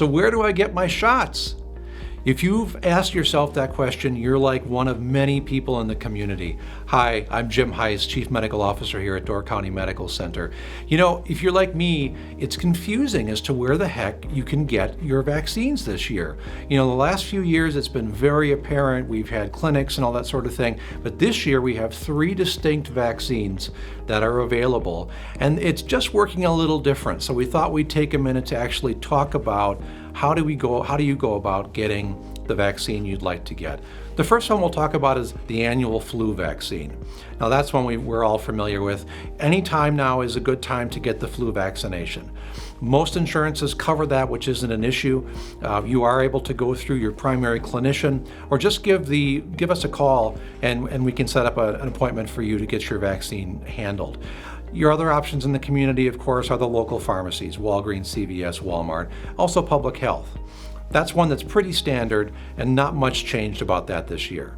So where do I get my shots? If you've asked yourself that question, you're like one of many people in the community. Hi, I'm Jim Heise, Chief Medical Officer here at Door County Medical Center. You know, if you're like me, it's confusing as to where the heck you can get your vaccines this year. You know, the last few years it's been very apparent. We've had clinics and all that sort of thing, but this year we have 3 distinct vaccines that are available, and it's just working a little different. So we thought we'd take a minute to actually talk about how do you go about getting the vaccine you'd like to get. The first one we'll talk about is the annual flu vaccine. Now that's one we're all familiar with. Any time now is a good time to get the flu vaccination. Most insurances cover that, which isn't an issue. You are able to go through your primary clinician, or just give us a call and we can set up an appointment for you to get your vaccine handled. Your other options in the community, of course, are the local pharmacies, Walgreens, CVS, Walmart, also public health. That's one that's pretty standard and not much changed about that this year.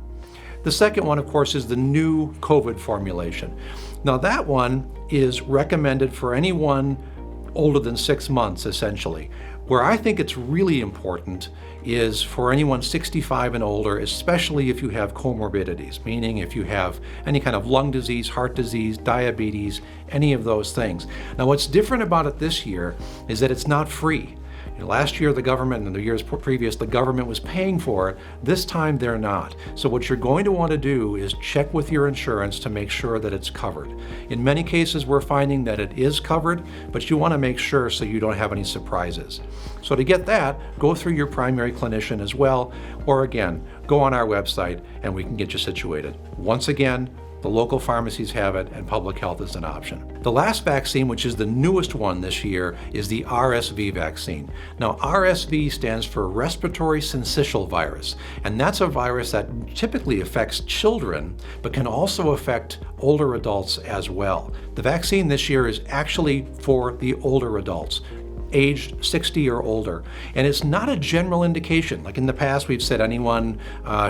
The second one, of course, is the new COVID formulation. Now that one is recommended for anyone older than 6 months, essentially. Where I think it's really important is for anyone 65 and older, especially if you have comorbidities, meaning if you have any kind of lung disease, heart disease, diabetes, any of those things. Now what's different about it this year is that it's not free. Last year, the government, and the years previous, the government was paying for it. This time, they're not. So what you're going to want to do is check with your insurance to make sure that it's covered. In many cases, we're finding that it is covered, but you want to make sure so you don't have any surprises. So to get that, go through your primary clinician as well, or again, go on our website and we can get you situated. Once again, the local pharmacies have it, and public health is an option. The last vaccine, which is the newest one this year, is the RSV vaccine. Now, RSV stands for respiratory syncytial virus, and that's a virus that typically affects children, but can also affect older adults as well. The vaccine this year is actually for the older adults, aged 60 or older. And it's not a general indication. Like in the past, we've said anyone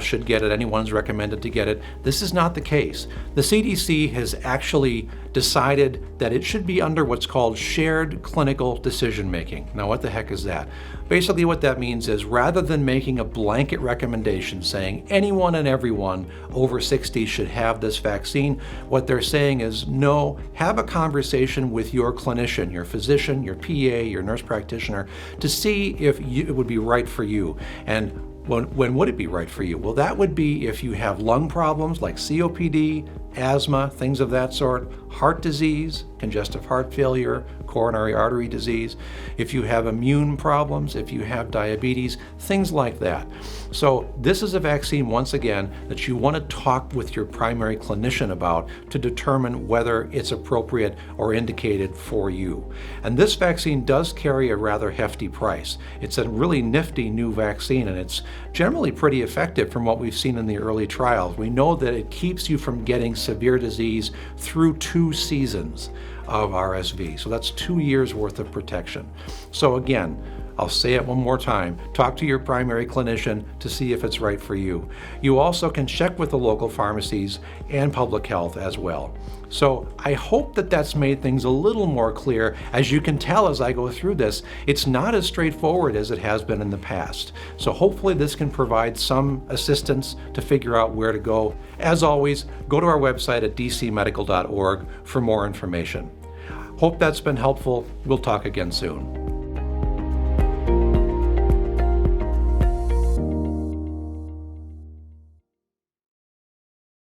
should get it, anyone's recommended to get it. This is not the case. The CDC has actually decided that it should be under what's called shared clinical decision making. Now, what the heck is that? Basically, what that means is rather than making a blanket recommendation saying anyone and everyone over 60 should have this vaccine, what they're saying is no, have a conversation with your clinician, your physician, your PA, your nurse practitioner, to see if it would be right for you. And when would it be right for you? Well, that would be if you have lung problems like COPD, asthma, things of that sort, heart disease, congestive heart failure, coronary artery disease, if you have immune problems, if you have diabetes, things like that. So this is a vaccine, once again, that you want to talk with your primary clinician about to determine whether it's appropriate or indicated for you. And this vaccine does carry a rather hefty price. It's a really nifty new vaccine, and it's generally pretty effective from what we've seen in the early trials. We know that it keeps you from getting severe disease through 2 seasons of RSV. So that's 2 years worth of protection. So again, I'll say it one more time, talk to your primary clinician to see if it's right for you. You also can check with the local pharmacies and public health as well. So I hope that that's made things a little more clear. As you can tell as I go through this, it's not as straightforward as it has been in the past. So hopefully this can provide some assistance to figure out where to go. As always, go to our website at dcmedical.org for more information. Hope that's been helpful. We'll talk again soon.